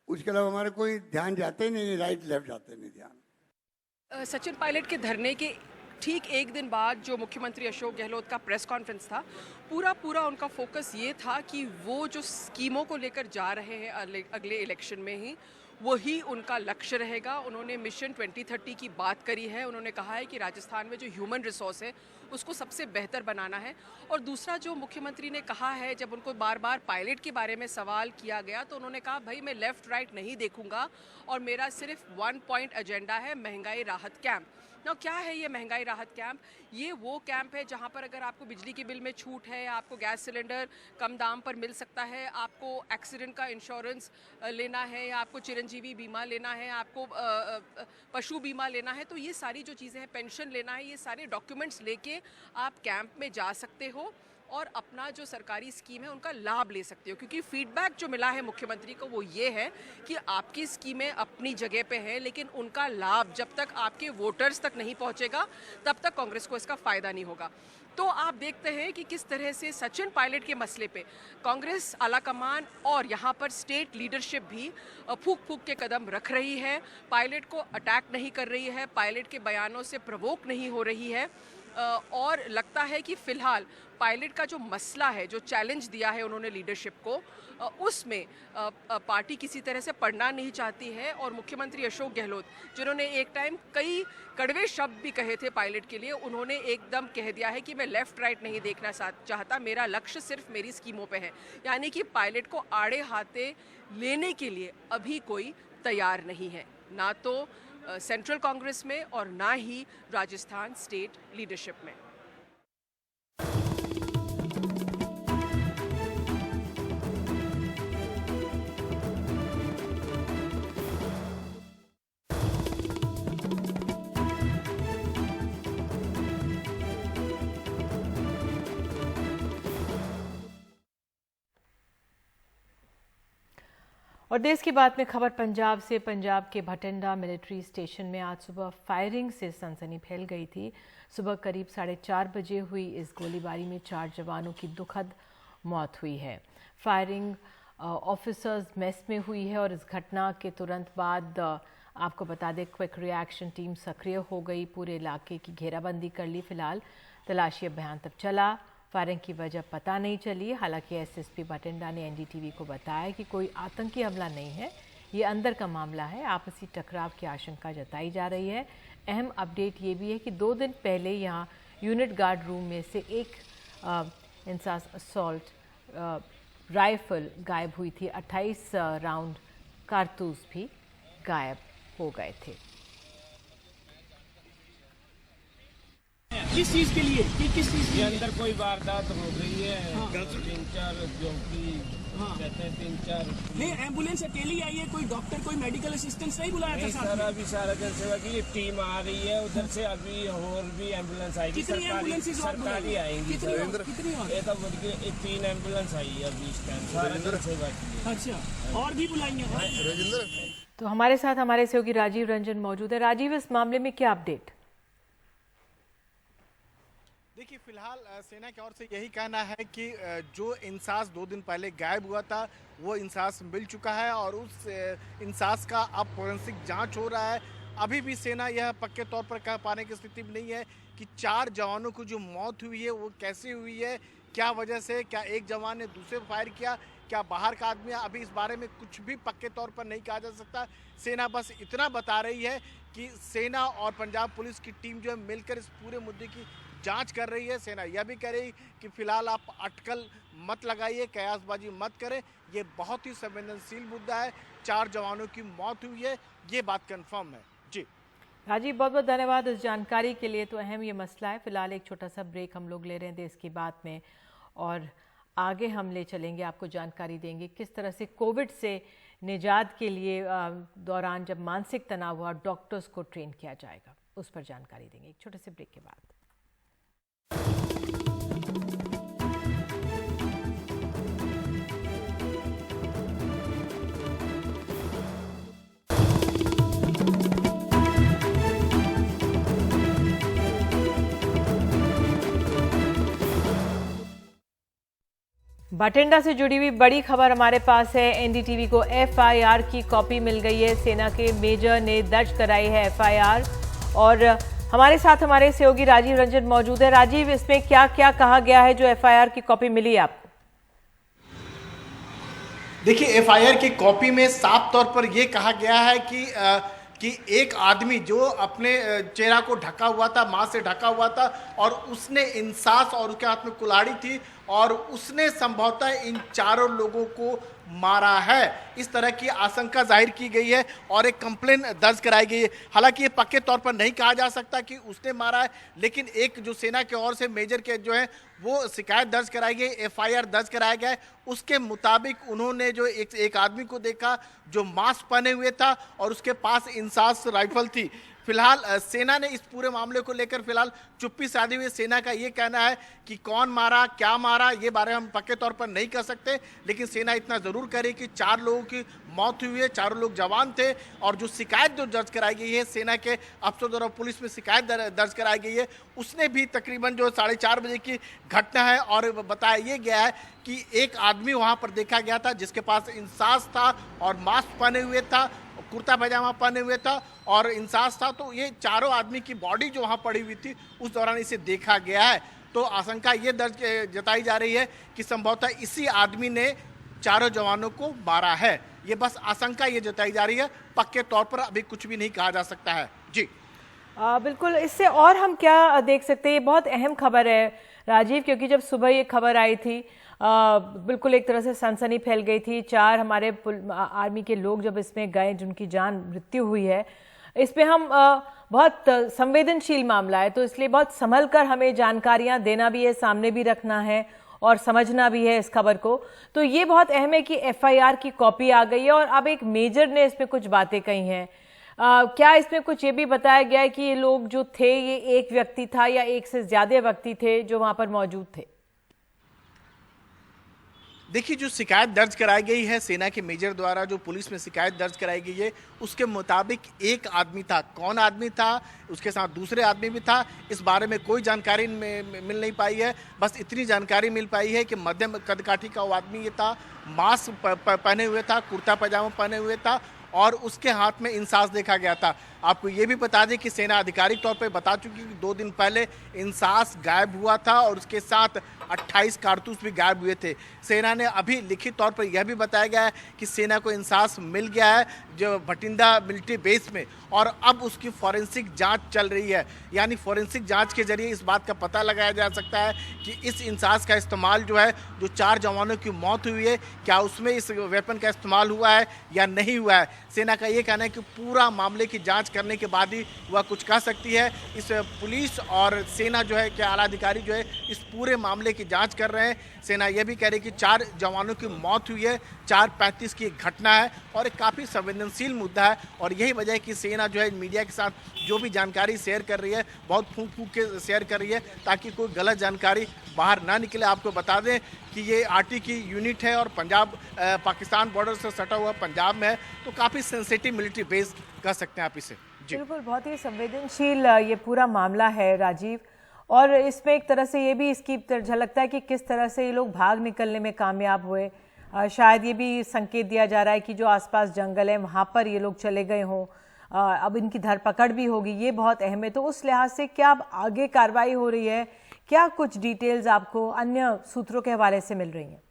उसके अलावा हमारा कोई ध्यान जाते ही नहीं, राइट लेफ्ट जाते नहीं ध्यान। सचिन पायलट के धरने के ठीक एक दिन बाद जो मुख्यमंत्री अशोक गहलोत का प्रेस कॉन्फ्रेंस था, पूरा उनका फोकस ये था कि वो जो स्कीमों को लेकर जा रहे हैं अगले इलेक्शन में ही वही उनका लक्ष्य रहेगा। उन्होंने मिशन 2030 की बात करी है। उन्होंने कहा है कि राजस्थान में जो ह्यूमन रिसोर्स है उसको सबसे बेहतर बनाना है। और दूसरा जो मुख्यमंत्री ने कहा है, जब उनको बार बार पायलट के बारे में सवाल किया गया तो उन्होंने कहा भाई मैं लेफ्ट राइट नहीं देखूंगा और मेरा सिर्फ 1 पॉइंट एजेंडा है, महंगाई राहत कैंप। ना क्या है ये महंगाई राहत कैंप? ये वो कैंप है जहाँ पर अगर आपको बिजली के बिल में छूट है, आपको गैस सिलेंडर कम दाम पर मिल सकता है, आपको एक्सीडेंट का इंश्योरेंस लेना है, या आपको चिरंजीवी बीमा लेना है, आपको पशु बीमा लेना है, तो ये सारी जो चीज़ें हैं, पेंशन लेना है, ये सारे डॉक्यूमेंट्स लेके आप कैंप में जा सकते हो और अपना जो सरकारी स्कीम है उनका लाभ ले सकते हो। क्योंकि फीडबैक जो मिला है मुख्यमंत्री को वो ये है कि आपकी स्कीमें अपनी जगह पे हैं, लेकिन उनका लाभ जब तक आपके वोटर्स तक नहीं पहुंचेगा तब तक कांग्रेस को इसका फ़ायदा नहीं होगा। तो आप देखते हैं कि किस तरह से सचिन पायलट के मसले पे कांग्रेस आलाकमान और यहाँ पर स्टेट लीडरशिप भी फूक फूक के कदम रख रही है। पायलट को अटैक नहीं कर रही है, पायलट के बयानों से प्रवोक नहीं हो रही है। और लगता है कि फिलहाल पायलट का जो मसला है, जो चैलेंज दिया है उन्होंने लीडरशिप को, उसमें पार्टी किसी तरह से पड़ना नहीं चाहती है। और मुख्यमंत्री अशोक गहलोत जिन्होंने एक टाइम कई कड़वे शब्द भी कहे थे पायलट के लिए, उन्होंने एकदम कह दिया है कि मैं लेफ्ट राइट नहीं देखना चाहता, मेरा लक्ष्य सिर्फ मेरी स्कीमों पे है। यानी कि पायलट को आड़े हाथे लेने के लिए अभी कोई तैयार नहीं है, ना तो सेंट्रल कांग्रेस में और ना ही राजस्थान स्टेट लीडरशिप में। और देश की बात में खबर पंजाब से। पंजाब के भटिंडा मिलिट्री स्टेशन में आज सुबह फायरिंग से सनसनी फैल गई थी। सुबह करीब 4:30 बजे हुई इस गोलीबारी में 4 जवानों की दुखद मौत हुई है। फायरिंग ऑफिसर्स मेस में हुई है और इस घटना के तुरंत बाद आपको बता दें क्विक रिएक्शन टीम सक्रिय हो गई, पूरे इलाके की घेराबंदी कर ली। फिलहाल तलाशी अभियान तब चला। फायरिंग की वजह पता नहीं चली। हालांकि एसएसपी भटिंडा ने एनडीटीवी को बताया कि कोई आतंकी हमला नहीं है, ये अंदर का मामला है। आपसी टकराव की आशंका जताई जा रही है। अहम अपडेट ये भी है कि 2 दिन पहले यहाँ यूनिट गार्ड रूम में से एक इंसास असॉल्ट राइफल गायब हुई थी। 28 राउंड कारतूस भी गायब हो गए थे। किस चीज के लिए किस चीज के अंदर कोई वारदात हो गई है? 3-4 चौकी कहते हैं 3-4 नहीं, एम्बुलेंस अकेली आई है, कोई डॉक्टर कोई मेडिकल असिस्टेंस नहीं बुलाया था? सर अभी सारा जनसेवा की टीम आ रही है उधर से, अभी और भी एम्बुलेंस आएगी। सरकारी आएंगी। ये तो 3 एम्बुलेंस आई है अभी इस टाइम सारा जनसेवा की। अच्छा, और भी बुलाएंगे? तो हमारे साथ हमारे सहयोगी राजीव रंजन मौजूद है। राजीव, इस मामले में क्या अपडेट? देखिए, फिलहाल सेना की ओर से यही कहना है कि जो इंसास 2 दिन पहले गायब हुआ था वो इंसास मिल चुका है और उस इंसास का अब फोरेंसिक जांच हो रहा है। अभी भी सेना यह पक्के तौर पर कह पाने की स्थिति में नहीं है कि 4 जवानों को जो मौत हुई है वो कैसे हुई है, क्या वजह से, क्या एक जवान ने दूसरे फायर किया, क्या बाहर का आदमी है। अभी इस बारे में कुछ भी पक्के तौर पर नहीं कहा जा सकता। सेना बस इतना बता रही है कि सेना और पंजाब पुलिस की टीम जो है मिलकर इस पूरे मुद्दे की जांच कर रही है। सेना यह भी कह रही कि फिलहाल आप अटकल मत लगाइए, कयासबाजी मत करें, ये बहुत ही संवेदनशील मुद्दा है। 4 जवानों की मौत हुई है, ये बात कंफर्म है। जी राजीव, बहुत बहुत धन्यवाद इस जानकारी के लिए। तो अहम ये मसला है। फिलहाल एक छोटा सा ब्रेक हम लोग ले रहे हैं देश की बात में, और आगे हम ले चलेंगे, आपको जानकारी देंगे किस तरह से कोविड से निजात के लिए दौरान जब मानसिक तनाव हुआ डॉक्टर्स को ट्रेन किया जाएगा, उस पर जानकारी देंगे एक छोटे से ब्रेक के बाद। भटिंडा से जुड़ी हुई बड़ी खबर हमारे पास है। एनडीटीवी को एफआईआर की कॉपी मिल गई है। सेना के मेजर ने दर्ज कराई है एफआईआर, और हमारे साथ हमारे सहयोगी राजीव रंजन मौजूद है। राजीव, इसमें क्या क्या कहा गया है जो एफआईआर की कॉपी मिली है आपको? देखिए, एफआईआर की कॉपी में साफ तौर पर यह कहा गया है कि एक आदमी जो अपने चेहरा को ढका हुआ था, मास्क से ढका हुआ था, और उसने इंसास और उसके हाथ में कुल्हाड़ी थी और उसने संभवतः इन 4 लोगों को मारा है, इस तरह की आशंका जाहिर की गई है और एक कंप्लेन दर्ज कराई गई है। हालांकि ये पक्के तौर पर नहीं कहा जा सकता कि उसने मारा है, लेकिन एक जो सेना की ओर से मेजर के जो है वो शिकायत दर्ज कराई गई, एफआईआर दर्ज कराया गया है। उसके मुताबिक उन्होंने जो एक आदमी को देखा जो मास्क पहने हुए था और उसके पास इंसास राइफल थी। फिलहाल सेना ने इस पूरे मामले को लेकर फिलहाल चुप्पी साधी हुई। सेना का ये कहना है कि कौन मारा, क्या मारा, ये बारे हम पक्के तौर पर नहीं कह सकते, लेकिन सेना इतना जरूर करे कि 4 लोगों की मौत हुई है, 4 लोग जवान थे, और जो शिकायत जो दर्ज कराई गई है सेना के अफसरों द्वारा पुलिस में शिकायत दर्ज कराई गई है, उसने भी तकरीबन जो 4:30 बजे की घटना है और बताया ये गया है कि एक आदमी वहां पर देखा गया था जिसके पास इंसास था और मास्क पहने हुए था, कुर्ता पैजामा पहने हुए था और इंसास था। तो ये 4 आदमी की बॉडी जो वहां पड़ी हुई थी उस दौरान इसे देखा गया है। तो आशंका ये दर्ज जताई जा रही है कि संभवतः इसी आदमी ने 4 जवानों को मारा है। ये बस आशंका ये जताई जा रही है, पक्के तौर पर अभी कुछ भी नहीं कहा जा सकता है। जी बिल्कुल, इससे और हम क्या देख सकते हैं, ये बहुत अहम खबर है राजीव, क्योंकि जब सुबह ये खबर आई थी बिल्कुल एक तरह से सनसनी फैल गई थी। 4 हमारे आर्मी के लोग जब इसमें गए जिनकी जान मृत्यु हुई है, इस पे हम बहुत संवेदनशील मामला है, तो इसलिए बहुत संभल कर हमें जानकारियां देना भी है, सामने भी रखना है और समझना भी है इस खबर को। तो ये बहुत अहम है कि एफआईआर की कॉपी आ गई है और अब एक मेजर ने इस पे कुछ बातें कही हैं। क्या इसमें कुछ ये भी बताया गया है कि ये लोग जो थे ये एक व्यक्ति था या एक से ज्यादा व्यक्ति थे जो वहां पर मौजूद थे? देखिए, जो शिकायत दर्ज कराई गई है सेना के मेजर द्वारा, जो पुलिस में शिकायत दर्ज कराई गई है, उसके मुताबिक एक आदमी था। कौन आदमी था, उसके साथ दूसरे आदमी भी था, इस बारे में कोई जानकारी मिल नहीं पाई है। बस इतनी जानकारी मिल पाई है कि मध्यम कदकाठी का वो आदमी ये था, मास्क पहने हुए था, कुर्ता पैजामा पहने हुए था और उसके हाथ में इंसास देखा गया था। आपको ये भी बता दें कि सेना आधिकारिक तौर पे बता चुकी कि 2 दिन पहले इंसास गायब हुआ था और उसके साथ 28 कारतूस भी गायब हुए थे। सेना ने अभी लिखित तौर पर यह भी बताया गया है कि सेना को इंसास मिल गया है जो भटिंडा मिलिट्री बेस में, और अब उसकी फॉरेंसिक जांच चल रही है। यानी फॉरेंसिक जांच के जरिए इस बात का पता लगाया जा सकता है कि इस इंसास का इस्तेमाल जो है, जो 4 जवानों की मौत हुई है, क्या उसमें इस वेपन का इस्तेमाल हुआ है या नहीं हुआ है। सेना का ये कहना है कि पूरा मामले की जांच करने के बाद ही वह कुछ कह सकती है। इस पुलिस और सेना जो है, क्या आला अधिकारी जो है, इस पूरे मामले की जांच कर रहे हैं। सेना यह भी कह रही है कि 4 जवानों की मौत हुई है, 4:35 की एक घटना है और एक काफ़ी संवेदनशील मुद्दा है। और यही वजह है कि सेना जो है मीडिया के साथ जो भी जानकारी शेयर कर रही है, बहुत फूंक फूंक के शेयर कर रही है ताकि कोई गलत जानकारी बाहर ना निकले। आपको बता दें कि ये आरटी की यूनिट है और पंजाब पाकिस्तान बॉर्डर से सटा हुआ पंजाब में है, तो काफ़ी सेंसिटिव मिलिट्री बेस कह सकते हैं आप इसे। बिल्कुल, बहुत ही संवेदनशील ये पूरा मामला है राजीव, और इसमें एक तरह से ये भी इसकी झलकता है कि किस तरह से ये लोग भाग निकलने में कामयाब हुए। शायद ये भी संकेत दिया जा रहा है कि जो आसपास जंगल है वहाँ पर ये लोग चले गए हों, अब इनकी धरपकड़ भी होगी, ये बहुत अहम है। तो उस लिहाज से क्या अब आगे कार्रवाई हो रही है, क्या कुछ डिटेल्स आपको अन्य सूत्रों के हवाले से मिल रही हैं?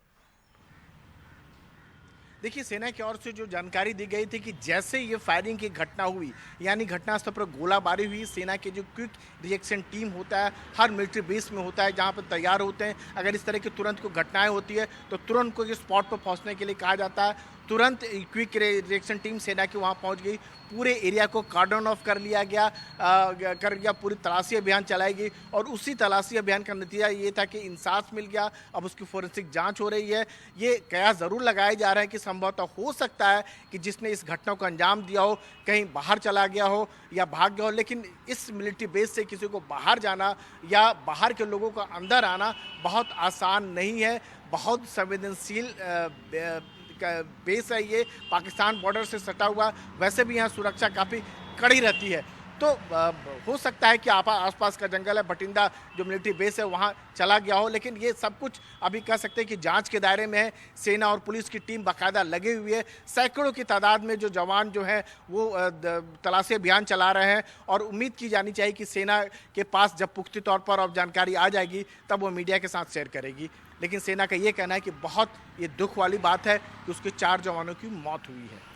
देखिए, सेना की ओर से जो जानकारी दी गई थी कि जैसे ये फायरिंग की घटना हुई, यानी घटनास्थल पर गोलाबारी हुई, सेना के जो क्विक रिएक्शन टीम होता है, हर मिलिट्री बेस में होता है जहां पर तैयार होते हैं। अगर इस तरह की तुरंत कोई घटनाएं होती है तो तुरंत को स्पॉट पर पहुंचने के लिए कहा जाता है। तुरंत क्विक रिएक्शन टीम सेना की वहां पहुंच गई, पूरे एरिया को कार्डन ऑफ कर लिया गया, पूरी तलाशी अभियान चलाई गई और उसी तलाशी अभियान का नतीजा ये था कि इंसास मिल गया। अब उसकी फोरेंसिक जांच हो रही है। ये कयास ज़रूर लगाए जा रहे हैं कि संभवतः हो सकता है कि जिसने इस घटना को अंजाम दिया हो कहीं बाहर चला गया हो या भाग गया हो, लेकिन इस मिलिट्री बेस से किसी को बाहर जाना या बाहर के लोगों का अंदर आना बहुत आसान नहीं है। बहुत संवेदनशील बेस है ये, पाकिस्तान बॉर्डर से सटा हुआ, वैसे भी यहाँ सुरक्षा काफ़ी कड़ी रहती है। तो हो सकता है कि आसपास का जंगल है, भटिंडा जो मिलिट्री बेस है वहाँ चला गया हो, लेकिन ये सब कुछ अभी कह सकते हैं कि जांच के दायरे में है। सेना और पुलिस की टीम बाकायदा लगे हुई है, सैकड़ों की तादाद में जो जवान जो हैं वो तलाशी अभियान चला रहे हैं और उम्मीद की जानी चाहिए कि सेना के पास जब पुख्ती तौर पर अब जानकारी आ जाएगी तब वो मीडिया के साथ शेयर करेगी। लेकिन सेना का ये कहना है कि बहुत ये दुख वाली बात है कि उसके 4 जवानों की मौत हुई है।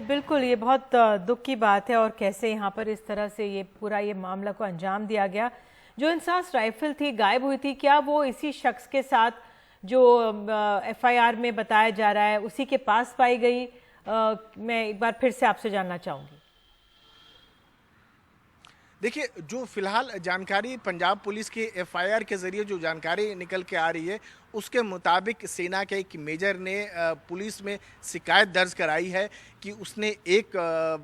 बिल्कुल, ये बहुत दुख की बात है और कैसे यहाँ पर इस तरह से ये पूरा ये मामला को अंजाम दिया गया। जो इंसास राइफल थी गायब हुई थी, क्या वो इसी शख्स के साथ जो एफआईआर में बताया जा रहा है उसी के पास पाई गई? मैं एक बार फिर से आपसे जानना चाहूँगी। देखिए, जो फिलहाल जानकारी पंजाब पुलिस की एफआईआर के जरिए जो जानकारी निकल के आ रही है उसके मुताबिक सेना के एक मेजर ने पुलिस में शिकायत दर्ज कराई है कि उसने एक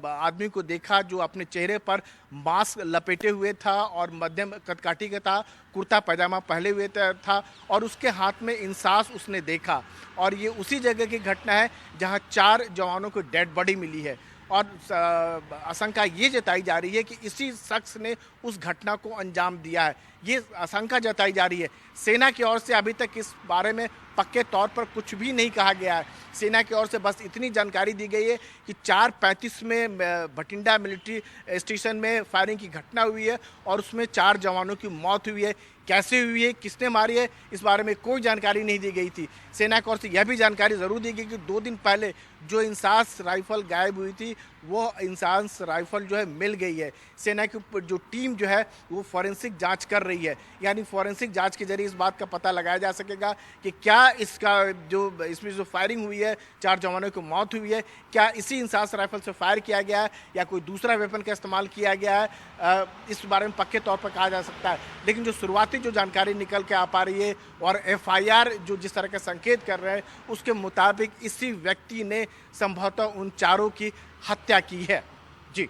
आदमी को देखा जो अपने चेहरे पर मास्क लपेटे हुए था और मध्यम कदकाठी का था, कुर्ता पैजामा पहने हुए था और उसके हाथ में इंसास उसने देखा। और ये उसी जगह की घटना है जहां 4 जवानों को डेड बॉडी मिली है और आशंका ये जताई जा रही है कि इसी शख्स ने उस घटना को अंजाम दिया है। ये आशंका जताई जा रही है। सेना की ओर से अभी तक इस बारे में पक्के तौर पर कुछ भी नहीं कहा गया है। सेना की ओर से बस इतनी जानकारी दी गई है कि 4:35 में भटिंडा मिलिट्री स्टेशन में फायरिंग की घटना हुई है और उसमें 4 जवानों की मौत हुई है। कैसे हुई है, किसने मारी है, इस बारे में कोई जानकारी नहीं दी गई थी। सेना की ओर से यह भी जानकारी ज़रूर दी गई कि 2 दिन पहले जो इंसास राइफल गायब हुई थी वो इंसास राइफल जो है मिल गई है। सेना की जो टीम जो है वो फॉरेंसिक जांच कर रही है, यानी फॉरेंसिक जांच के जरिए इस बात का पता लगाया जा सकेगा कि क्या इसमें जो फायरिंग हुई है, 4 जवानों की मौत हुई है, क्या इसी इंसास राइफल से फायर किया गया है या कोई दूसरा वेपन का इस्तेमाल किया गया है, इस बारे में पक्के तौर पर कहा जा सकता है। लेकिन जो शुरुआती जो जानकारी निकल के आ पा रही है और एफआईआर जो जिस तरह का संकेत कर रहे हैं उसके मुताबिक इसी व्यक्ति ने संभवतः उन 4 की हत्या की है। जी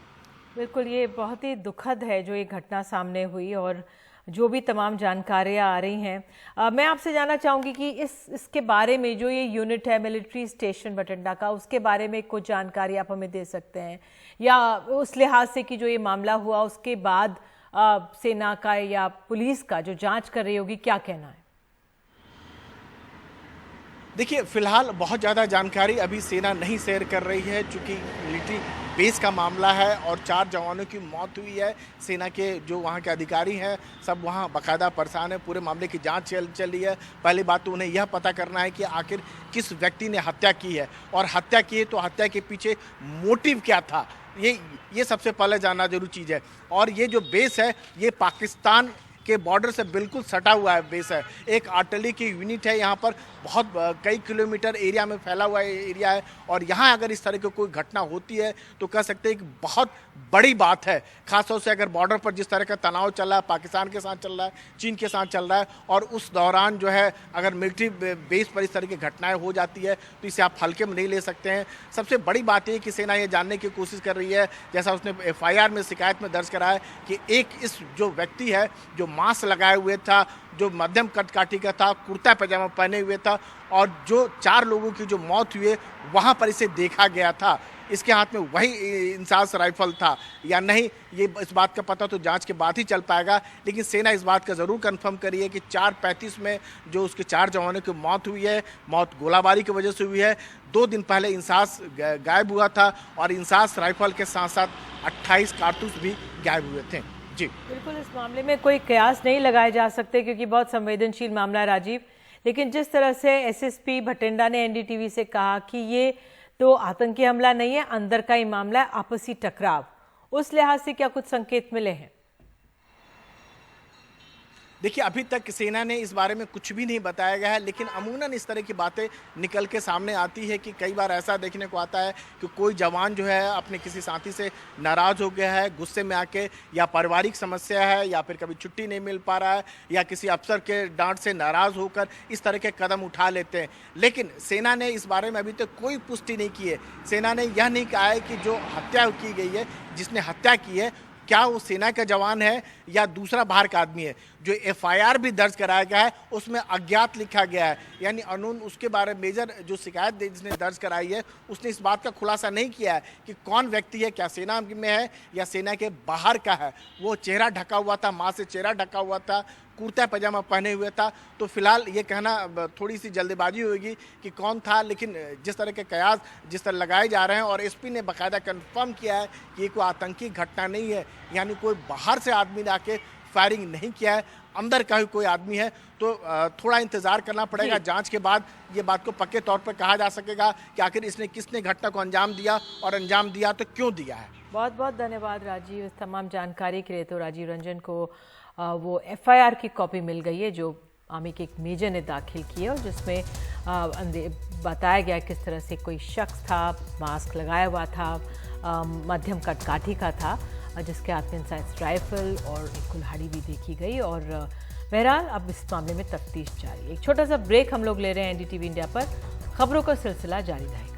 बिल्कुल, ये बहुत ही दुखद है जो ये घटना सामने हुई और जो भी तमाम जानकारियां आ रही हैं, मैं आपसे जानना चाहूँगी कि इसके बारे में जो ये यूनिट है मिलिट्री स्टेशन बठिंडा का, उसके बारे में कुछ जानकारी आप हमें दे सकते हैं, या उस लिहाज से कि जो ये मामला हुआ उसके बाद सेना का या पुलिस का जो जांच कर रही होगी, क्या कहना है? देखिए, फिलहाल बहुत ज़्यादा जानकारी अभी सेना नहीं शेयर कर रही है, चूँकि मिलिट्री बेस का मामला है और 4 जवानों की मौत हुई है। सेना के जो वहाँ के अधिकारी हैं सब वहाँ बाकायदा परेशान है, पूरे मामले की जांच चल रही है। पहली बात तो उन्हें यह पता करना है कि आखिर किस व्यक्ति ने हत्या की है, और हत्या की है तो हत्या के पीछे मोटिव क्या था, ये सबसे पहले जानना जरूरी चीज़ है। और ये जो बेस है ये पाकिस्तान के बॉर्डर से बिल्कुल सटा हुआ है बेस है। एक आर्टिलरी की यूनिट है, यहाँ पर बहुत कई किलोमीटर एरिया में फैला हुआ एरिया है, और यहाँ अगर इस तरह की कोई घटना होती है तो कह सकते हैं कि बहुत बड़ी बात है। खासतौर से अगर बॉर्डर पर जिस तरह का तनाव चल रहा है, पाकिस्तान के साथ चल रहा है, चीन के साथ चल रहा है, और उस दौरान जो है अगर मिलिट्री बेस पर इस तरह की घटनाएं हो जाती है तो इसे आप हल्के में नहीं ले सकते हैं। सबसे बड़ी बात यह कि सेना ये जानने की कोशिश कर रही है, जैसा उसने FIR में शिकायत में दर्ज करा है कि एक इस जो व्यक्ति है जो मास्क लगाए हुए था, जो मध्यम कदकाठी का था, कुर्ता पैजामा पहने हुए था, और जो 4 लोगों की जो मौत हुई है वहाँ पर इसे देखा गया था। इसके हाथ में वही इंसास राइफल था या नहीं, ये इस बात का पता तो जांच के बाद ही चल पाएगा। लेकिन सेना इस बात का ज़रूर कंफर्म करी है कि 4:35 में जो उसके 4 जवानों की मौत हुई है, मौत गोलाबारी की वजह से हुई है। 2 दिन पहले इंसास गायब हुआ था, और इंसास राइफल के साथ साथ 28 कारतूस भी गायब हुए थे। जी बिल्कुल, इस मामले में कोई कयास नहीं लगाए जा सकते क्योंकि बहुत संवेदनशील मामला है राजीव। लेकिन जिस तरह से SSP भटिंडा ने NDTV से कहा कि ये तो आतंकी हमला नहीं है, अंदर का ही मामला है, आपसी टकराव, उस लिहाज से क्या कुछ संकेत मिले हैं? देखिए, अभी तक सेना ने इस बारे में कुछ भी नहीं बताया गया है, लेकिन अमूमन इस तरह की बातें निकल के सामने आती है कि कई बार ऐसा देखने को आता है कि कोई जवान जो है अपने किसी साथी से नाराज़ हो गया है, गुस्से में आके, या पारिवारिक समस्या है, या फिर कभी छुट्टी नहीं मिल पा रहा है, या किसी अफसर के डांट से नाराज़ होकर इस तरह के कदम उठा लेते हैं। लेकिन सेना ने इस बारे में अभी तक कोई पुष्टि नहीं की है। सेना ने यह नहीं कहा है कि जो हत्या की गई है, जिसने हत्या की है, क्या वो सेना का जवान है या दूसरा बाहर का आदमी है। जो FIR भी दर्ज कराया गया है उसमें अज्ञात लिखा गया है, यानी अनून उसके बारे में मेजर जो शिकायत जिसने दर्ज कराई है उसने इस बात का खुलासा नहीं किया है कि कौन व्यक्ति है, क्या सेना में है या सेना के बाहर का है। वो चेहरा ढका हुआ था, माँ से चेहरा ढका हुआ था, कुर्ता पैजामा पहने हुए था, तो फिलहाल ये कहना थोड़ी सी जल्दबाजी होगी कि कौन था। लेकिन जिस तरह के कयास जिस तरह लगाए जा रहे हैं, और SP ने बाकायदा कंफर्म किया है कि ये कोई आतंकी घटना नहीं है, यानी कोई बाहर से आदमी ने आके फायरिंग नहीं किया है, अंदर का ही कोई आदमी है। तो थोड़ा इंतजार करना पड़ेगा, जांच के बाद ये बात को पक्के तौर पर कहा जा सकेगा कि आखिर इसने किसने घटना को अंजाम दिया, और अंजाम दिया तो क्यों दिया है। बहुत बहुत धन्यवाद राजीव, इस तमाम जानकारी के लिए। तो राजीव रंजन को वो FIR की कॉपी मिल गई है जो आर्मी के एक मेजर ने दाखिल की है, और जिसमें बताया गया किस तरह से कोई शख्स था, मास्क लगाया हुआ था, मध्यम कदकाठी का था, जिसके हाथ में इंसास राइफल और एक कुल्हाड़ी भी देखी गई। और बहरहाल अब इस मामले में तफ्तीश जारी है। एक छोटा सा ब्रेक हम लोग ले रहे हैं NDTV इंडिया पर, खबरों का सिलसिला जारी रहेगा।